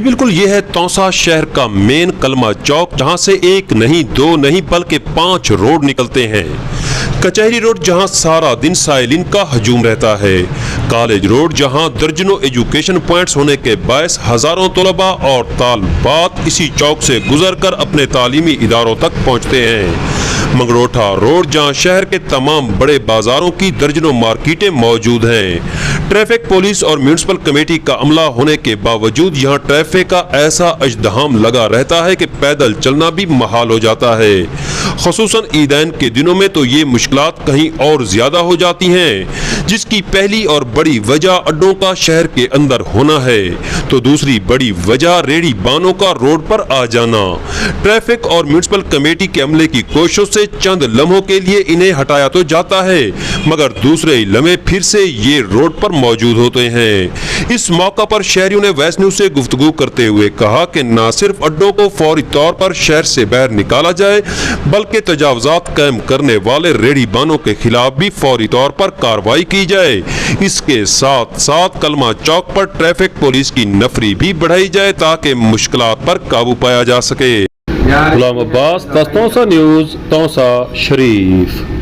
جی بالکل، یہ ہے توسا شہر کا مین کلمہ چوک، جہاں سے ایک نہیں دو نہیں بلکہ 5 روڈ نکلتے ہیں۔ کچہری روڈ جہاں سارا دن سائلین کا ہجوم رہتا ہے، کالج روڈ جہاں درجنوں ایجوکیشن پوائنٹس ہونے کے باعث ہزاروں طلباء اور طالبات اسی چوک سے گزر کر اپنے تعلیمی اداروں تک پہنچتے ہیں، منگروٹھا روڈ جہاں شہر کے تمام بڑے بازاروں کی درجنوں مارکیٹیں موجود ہیں۔ ٹریفک پولیس اور میونسپل کمیٹی کا عملہ ہونے کے باوجود یہاں ٹریفک کا ایسا ازدحام لگا رہتا ہے کہ پیدل چلنا بھی محال ہو جاتا ہے۔ خصوصاً عیدین کے دنوں میں تو یہ مشکلات کہیں اور زیادہ ہو جاتی ہیں، جس کی پہلی اور بڑی وجہ اڈوں کا شہر کے اندر ہونا ہے، تو دوسری بڑی وجہ ریڑھی بانوں کا روڈ پر آ جانا۔ ٹریفک اور میونسپل کمیٹی کے عملے کی کوششوں سے چند لمحوں کے لیے انہیں ہٹایا تو جاتا ہے، مگر دوسرے لمحے پھر سے یہ روڈ پر موجود ہوتے ہیں۔ اس موقع پر شہریوں نے ویس نیوز سے گفتگو کرتے ہوئے کہا کہ نہ صرف اڈوں کو فوری طور پر شہر سے باہر نکالا جائے، بلکہ تجاوزات قائم کرنے والے ریڑھی بانوں کے خلاف بھی فوری طور پر کارروائی کی جائے۔ اس کے ساتھ ساتھ کلمہ چوک پر ٹریفک پولیس کی نفری بھی بڑھائی جائے تاکہ مشکلات پر قابو پایا جا سکے۔ غلام عباس، توسا نیوز، توسا شریف۔